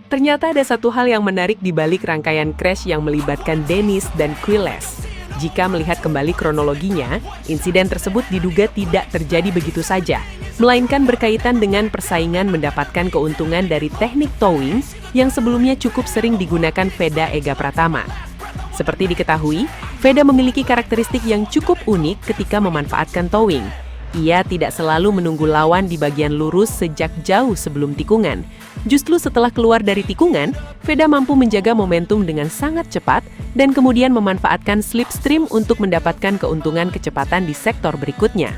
Ternyata ada satu hal yang menarik di balik rangkaian crash yang melibatkan Dennis dan Quiles. Jika melihat kembali kronologinya, insiden tersebut diduga tidak terjadi begitu saja, melainkan berkaitan dengan persaingan mendapatkan keuntungan dari teknik towing yang sebelumnya cukup sering digunakan Veda Ega Pratama. Seperti diketahui, Veda memiliki karakteristik yang cukup unik ketika memanfaatkan towing. Ia tidak selalu menunggu lawan di bagian lurus sejak jauh sebelum tikungan. Justru setelah keluar dari tikungan, Veda mampu menjaga momentum dengan sangat cepat dan kemudian memanfaatkan slipstream untuk mendapatkan keuntungan kecepatan di sektor berikutnya.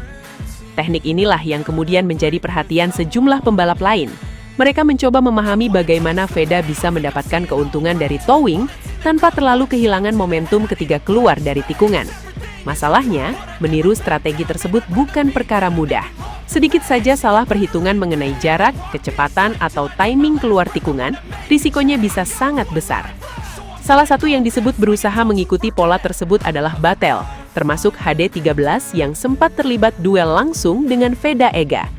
Teknik inilah yang kemudian menjadi perhatian sejumlah pembalap lain. Mereka mencoba memahami bagaimana Veda bisa mendapatkan keuntungan dari towing tanpa terlalu kehilangan momentum ketika keluar dari tikungan. Masalahnya, meniru strategi tersebut bukan perkara mudah. Sedikit saja salah perhitungan mengenai jarak, kecepatan, atau timing keluar tikungan, risikonya bisa sangat besar. Salah satu yang disebut berusaha mengikuti pola tersebut adalah Battel, termasuk HD13 yang sempat terlibat duel langsung dengan Veda Ega.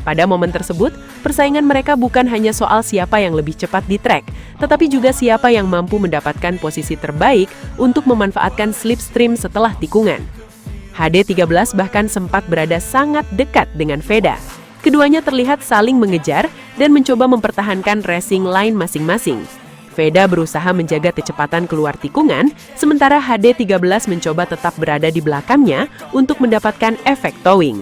Pada momen tersebut, persaingan mereka bukan hanya soal siapa yang lebih cepat di trek, tetapi juga siapa yang mampu mendapatkan posisi terbaik untuk memanfaatkan slipstream setelah tikungan. HD13 bahkan sempat berada sangat dekat dengan Veda. Keduanya terlihat saling mengejar dan mencoba mempertahankan racing line masing-masing. Veda berusaha menjaga kecepatan keluar tikungan, sementara HD13 mencoba tetap berada di belakangnya untuk mendapatkan efek towing.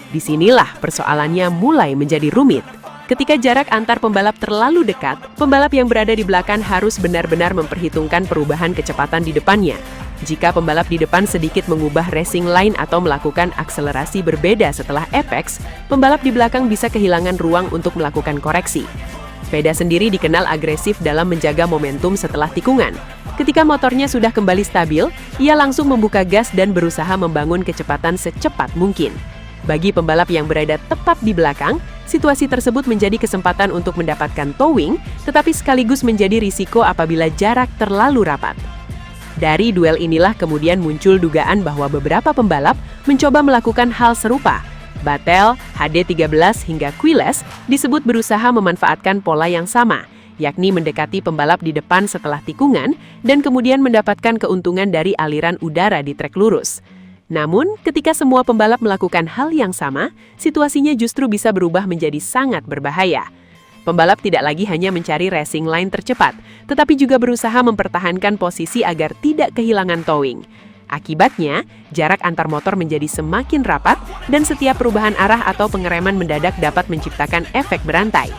Disinilah persoalannya mulai menjadi rumit. Ketika jarak antar pembalap terlalu dekat, pembalap yang berada di belakang harus benar-benar memperhitungkan perubahan kecepatan di depannya. Jika pembalap di depan sedikit mengubah racing line atau melakukan akselerasi berbeda setelah apex, pembalap di belakang bisa kehilangan ruang untuk melakukan koreksi. Veda sendiri dikenal agresif dalam menjaga momentum setelah tikungan. Ketika motornya sudah kembali stabil, ia langsung membuka gas dan berusaha membangun kecepatan secepat mungkin. Bagi pembalap yang berada tepat di belakang, situasi tersebut menjadi kesempatan untuk mendapatkan towing, tetapi sekaligus menjadi risiko apabila jarak terlalu rapat. Dari duel inilah kemudian muncul dugaan bahwa beberapa pembalap mencoba melakukan hal serupa. Battel, HD13 hingga Quiles disebut berusaha memanfaatkan pola yang sama, yakni mendekati pembalap di depan setelah tikungan dan kemudian mendapatkan keuntungan dari aliran udara di trek lurus. Namun, ketika semua pembalap melakukan hal yang sama, situasinya justru bisa berubah menjadi sangat berbahaya. Pembalap tidak lagi hanya mencari racing line tercepat, tetapi juga berusaha mempertahankan posisi agar tidak kehilangan towing. Akibatnya, jarak antar motor menjadi semakin rapat dan setiap perubahan arah atau pengereman mendadak dapat menciptakan efek berantai.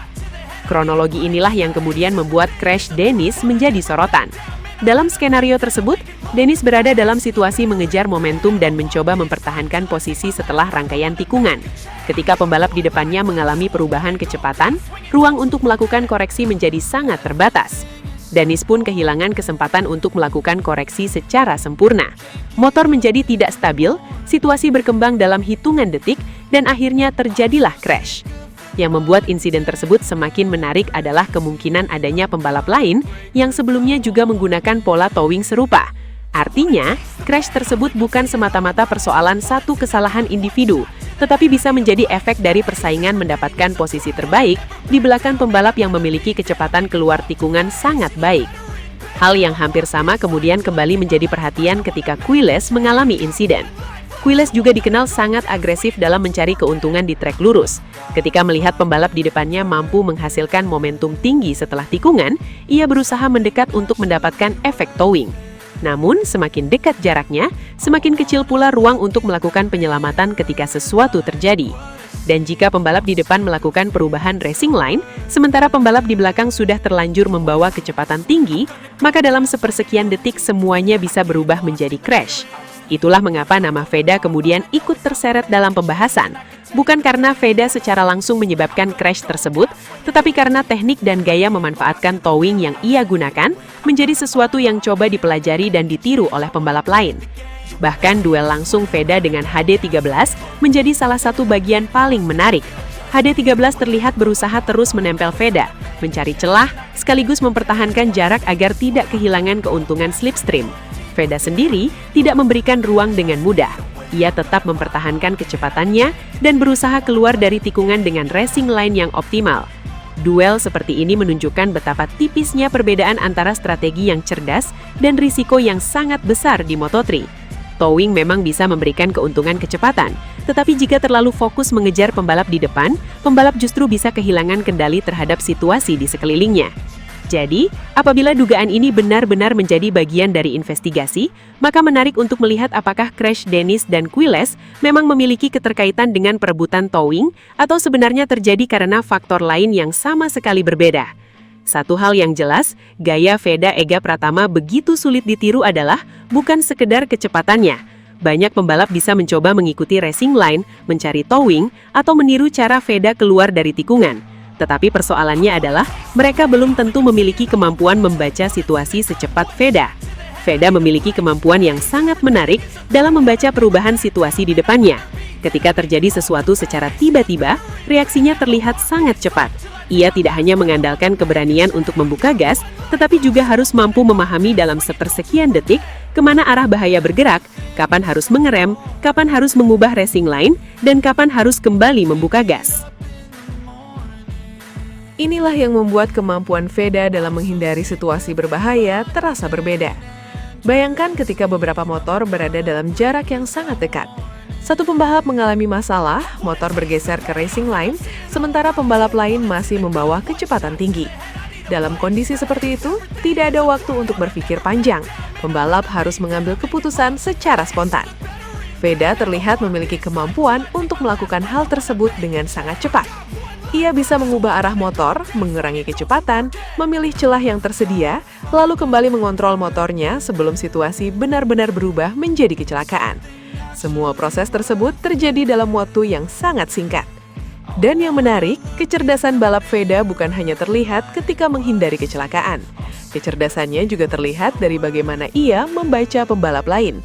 Kronologi inilah yang kemudian membuat crash Dennis menjadi sorotan. Dalam skenario tersebut, Dennis berada dalam situasi mengejar momentum dan mencoba mempertahankan posisi setelah rangkaian tikungan. Ketika pembalap di depannya mengalami perubahan kecepatan, ruang untuk melakukan koreksi menjadi sangat terbatas. Dennis pun kehilangan kesempatan untuk melakukan koreksi secara sempurna. Motor menjadi tidak stabil, situasi berkembang dalam hitungan detik, dan akhirnya terjadilah crash. Yang membuat insiden tersebut semakin menarik adalah kemungkinan adanya pembalap lain yang sebelumnya juga menggunakan pola towing serupa. Artinya, crash tersebut bukan semata-mata persoalan satu kesalahan individu, tetapi bisa menjadi efek dari persaingan mendapatkan posisi terbaik di belakang pembalap yang memiliki kecepatan keluar tikungan sangat baik. Hal yang hampir sama kemudian kembali menjadi perhatian ketika Quiles mengalami insiden. Quiles juga dikenal sangat agresif dalam mencari keuntungan di trek lurus. Ketika melihat pembalap di depannya mampu menghasilkan momentum tinggi setelah tikungan, ia berusaha mendekat untuk mendapatkan efek towing. Namun, semakin dekat jaraknya, semakin kecil pula ruang untuk melakukan penyelamatan ketika sesuatu terjadi. Dan jika pembalap di depan melakukan perubahan racing line, sementara pembalap di belakang sudah terlanjur membawa kecepatan tinggi, maka dalam sepersekian detik semuanya bisa berubah menjadi crash. Itulah mengapa nama Veda kemudian ikut terseret dalam pembahasan. Bukan karena Veda secara langsung menyebabkan crash tersebut, tetapi karena teknik dan gaya memanfaatkan towing yang ia gunakan menjadi sesuatu yang coba dipelajari dan ditiru oleh pembalap lain. Bahkan duel langsung Veda dengan HD13 menjadi salah satu bagian paling menarik. HD13 terlihat berusaha terus menempel Veda, mencari celah, sekaligus mempertahankan jarak agar tidak kehilangan keuntungan slipstream. Veda sendiri tidak memberikan ruang dengan mudah. Ia tetap mempertahankan kecepatannya dan berusaha keluar dari tikungan dengan racing line yang optimal. Duel seperti ini menunjukkan betapa tipisnya perbedaan antara strategi yang cerdas dan risiko yang sangat besar di Moto3. Towing memang bisa memberikan keuntungan kecepatan, tetapi jika terlalu fokus mengejar pembalap di depan, pembalap justru bisa kehilangan kendali terhadap situasi di sekelilingnya. Jadi, apabila dugaan ini benar-benar menjadi bagian dari investigasi, maka menarik untuk melihat apakah crash Dennis dan Quiles memang memiliki keterkaitan dengan perebutan towing atau sebenarnya terjadi karena faktor lain yang sama sekali berbeda. Satu hal yang jelas, gaya Veda Ega Pratama begitu sulit ditiru adalah bukan sekedar kecepatannya. Banyak pembalap bisa mencoba mengikuti racing line, mencari towing, atau meniru cara Veda keluar dari tikungan. Tetapi persoalannya adalah mereka belum tentu memiliki kemampuan membaca situasi secepat Veda. Veda memiliki kemampuan yang sangat menarik dalam membaca perubahan situasi di depannya. Ketika terjadi sesuatu secara tiba-tiba, reaksinya terlihat sangat cepat. Ia tidak hanya mengandalkan keberanian untuk membuka gas, tetapi juga harus mampu memahami dalam sepersekian detik kemana arah bahaya bergerak, kapan harus mengerem, kapan harus mengubah racing line, dan kapan harus kembali membuka gas. Inilah yang membuat kemampuan Veda dalam menghindari situasi berbahaya terasa berbeda. Bayangkan ketika beberapa motor berada dalam jarak yang sangat dekat. Satu pembalap mengalami masalah, motor bergeser ke racing line, sementara pembalap lain masih membawa kecepatan tinggi. Dalam kondisi seperti itu, tidak ada waktu untuk berpikir panjang. Pembalap harus mengambil keputusan secara spontan. Veda terlihat memiliki kemampuan untuk melakukan hal tersebut dengan sangat cepat. Ia bisa mengubah arah motor, mengurangi kecepatan, memilih celah yang tersedia, lalu kembali mengontrol motornya sebelum situasi benar-benar berubah menjadi kecelakaan. Semua proses tersebut terjadi dalam waktu yang sangat singkat. Dan yang menarik, kecerdasan balap Veda bukan hanya terlihat ketika menghindari kecelakaan. Kecerdasannya juga terlihat dari bagaimana ia membaca pembalap lain.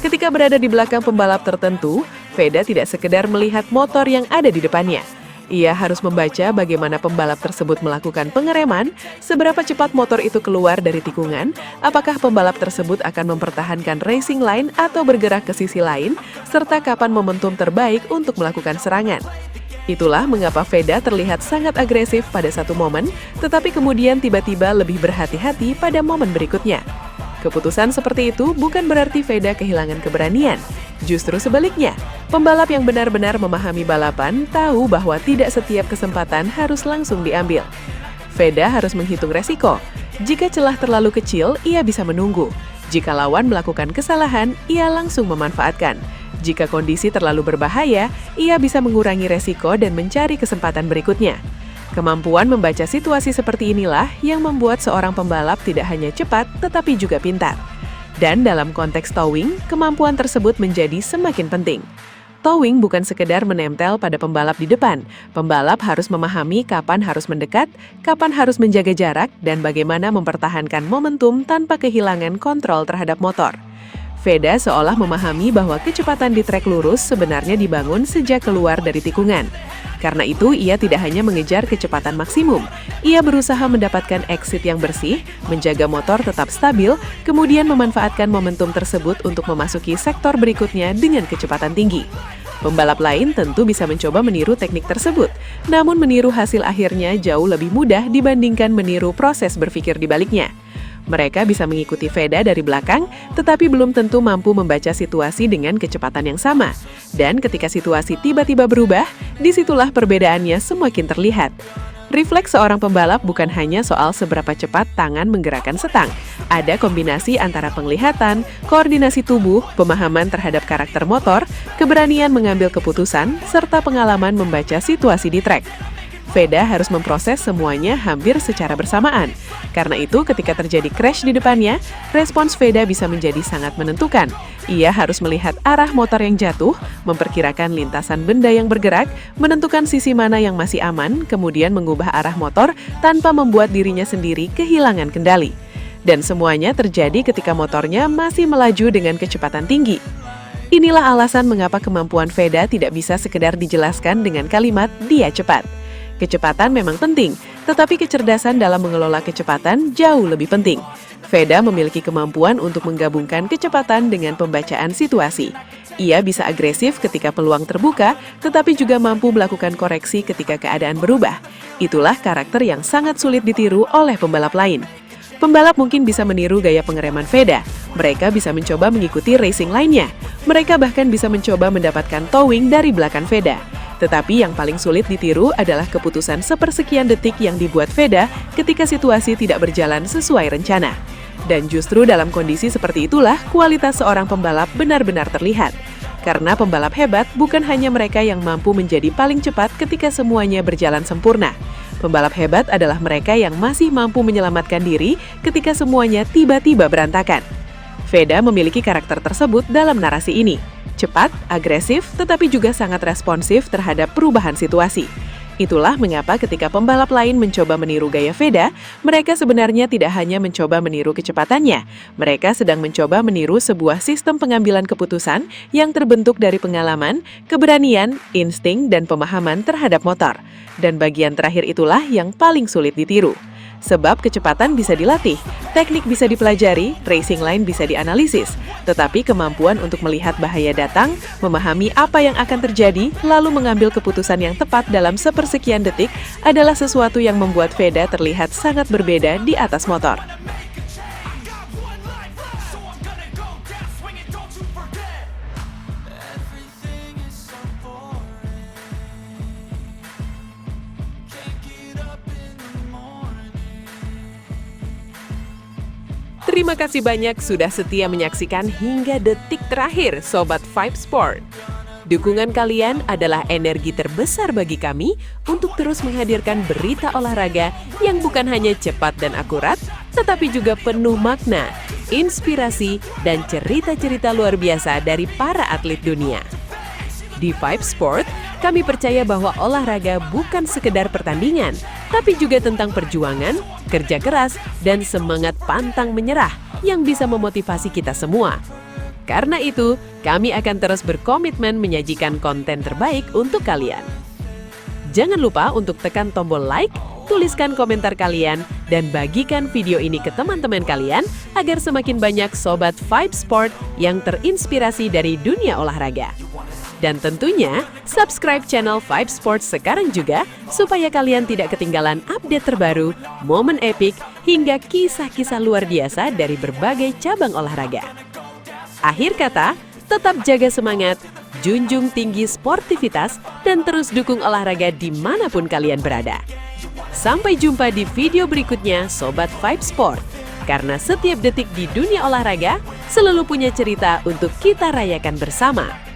Ketika berada di belakang pembalap tertentu, Veda tidak sekedar melihat motor yang ada di depannya. Ia harus membaca bagaimana pembalap tersebut melakukan pengereman, seberapa cepat motor itu keluar dari tikungan, apakah pembalap tersebut akan mempertahankan racing line atau bergerak ke sisi lain, serta kapan momentum terbaik untuk melakukan serangan. Itulah mengapa Veda terlihat sangat agresif pada satu momen, tetapi kemudian tiba-tiba lebih berhati-hati pada momen berikutnya. Keputusan seperti itu bukan berarti Veda kehilangan keberanian. Justru sebaliknya, pembalap yang benar-benar memahami balapan tahu bahwa tidak setiap kesempatan harus langsung diambil. Veda harus menghitung resiko. Jika celah terlalu kecil, ia bisa menunggu. Jika lawan melakukan kesalahan, ia langsung memanfaatkan. Jika kondisi terlalu berbahaya, ia bisa mengurangi resiko dan mencari kesempatan berikutnya. Kemampuan membaca situasi seperti inilah yang membuat seorang pembalap tidak hanya cepat, tetapi juga pintar. Dan dalam konteks towing, kemampuan tersebut menjadi semakin penting. Towing bukan sekedar menempel pada pembalap di depan. Pembalap harus memahami kapan harus mendekat, kapan harus menjaga jarak, dan bagaimana mempertahankan momentum tanpa kehilangan kontrol terhadap motor. Veda seolah memahami bahwa kecepatan di trek lurus sebenarnya dibangun sejak keluar dari tikungan. Karena itu, ia tidak hanya mengejar kecepatan maksimum. Ia berusaha mendapatkan exit yang bersih, menjaga motor tetap stabil, kemudian memanfaatkan momentum tersebut untuk memasuki sektor berikutnya dengan kecepatan tinggi. Pembalap lain tentu bisa mencoba meniru teknik tersebut, namun meniru hasil akhirnya jauh lebih mudah dibandingkan meniru proses berpikir di baliknya. Mereka bisa mengikuti Veda dari belakang, tetapi belum tentu mampu membaca situasi dengan kecepatan yang sama. Dan ketika situasi tiba-tiba berubah, disitulah perbedaannya semakin terlihat. Refleks seorang pembalap bukan hanya soal seberapa cepat tangan menggerakkan setang. Ada kombinasi antara penglihatan, koordinasi tubuh, pemahaman terhadap karakter motor, keberanian mengambil keputusan, serta pengalaman membaca situasi di trek. Veda harus memproses semuanya hampir secara bersamaan. Karena itu, ketika terjadi crash di depannya, respons Veda bisa menjadi sangat menentukan. Ia harus melihat arah motor yang jatuh, memperkirakan lintasan benda yang bergerak, menentukan sisi mana yang masih aman, kemudian mengubah arah motor tanpa membuat dirinya sendiri kehilangan kendali. Dan semuanya terjadi ketika motornya masih melaju dengan kecepatan tinggi. Inilah alasan mengapa kemampuan Veda tidak bisa sekedar dijelaskan dengan kalimat "dia cepat". Kecepatan memang penting, tetapi kecerdasan dalam mengelola kecepatan jauh lebih penting. Veda memiliki kemampuan untuk menggabungkan kecepatan dengan pembacaan situasi. Ia bisa agresif ketika peluang terbuka, tetapi juga mampu melakukan koreksi ketika keadaan berubah. Itulah karakter yang sangat sulit ditiru oleh pembalap lain. Pembalap mungkin bisa meniru gaya pengereman Veda. Mereka bisa mencoba mengikuti racing lainnya. Mereka bahkan bisa mencoba mendapatkan towing dari belakang Veda. Tetapi yang paling sulit ditiru adalah keputusan sepersekian detik yang dibuat Veda ketika situasi tidak berjalan sesuai rencana. Dan justru dalam kondisi seperti itulah kualitas seorang pembalap benar-benar terlihat. Karena pembalap hebat bukan hanya mereka yang mampu menjadi paling cepat ketika semuanya berjalan sempurna. Pembalap hebat adalah mereka yang masih mampu menyelamatkan diri ketika semuanya tiba-tiba berantakan. Veda memiliki karakter tersebut dalam narasi ini. Cepat, agresif, tetapi juga sangat responsif terhadap perubahan situasi. Itulah mengapa ketika pembalap lain mencoba meniru gaya Veda, mereka sebenarnya tidak hanya mencoba meniru kecepatannya. Mereka sedang mencoba meniru sebuah sistem pengambilan keputusan yang terbentuk dari pengalaman, keberanian, insting, dan pemahaman terhadap motor. Dan bagian terakhir itulah yang paling sulit ditiru. Sebab kecepatan bisa dilatih, teknik bisa dipelajari, racing line bisa dianalisis. Tetapi kemampuan untuk melihat bahaya datang, memahami apa yang akan terjadi, lalu mengambil keputusan yang tepat dalam sepersekian detik adalah sesuatu yang membuat Veda terlihat sangat berbeda di atas motor. Terima kasih banyak sudah setia menyaksikan hingga detik terakhir Sobat Vibe Sport. Dukungan kalian adalah energi terbesar bagi kami untuk terus menghadirkan berita olahraga yang bukan hanya cepat dan akurat, tetapi juga penuh makna, inspirasi, dan cerita-cerita luar biasa dari para atlet dunia. Di Vibe Sport, kami percaya bahwa olahraga bukan sekedar pertandingan, tapi juga tentang perjuangan, kerja keras, dan semangat pantang menyerah yang bisa memotivasi kita semua. Karena itu, kami akan terus berkomitmen menyajikan konten terbaik untuk kalian. Jangan lupa untuk tekan tombol like, tuliskan komentar kalian, dan bagikan video ini ke teman-teman kalian agar semakin banyak Sobat Vibe Sport yang terinspirasi dari dunia olahraga. Dan tentunya, subscribe channel Vibe Sports sekarang juga supaya kalian tidak ketinggalan update terbaru, momen epik, hingga kisah-kisah luar biasa dari berbagai cabang olahraga. Akhir kata, tetap jaga semangat, junjung tinggi sportivitas, dan terus dukung olahraga dimanapun kalian berada. Sampai jumpa di video berikutnya Sobat Vibe Sport. Karena setiap detik di dunia olahraga selalu punya cerita untuk kita rayakan bersama.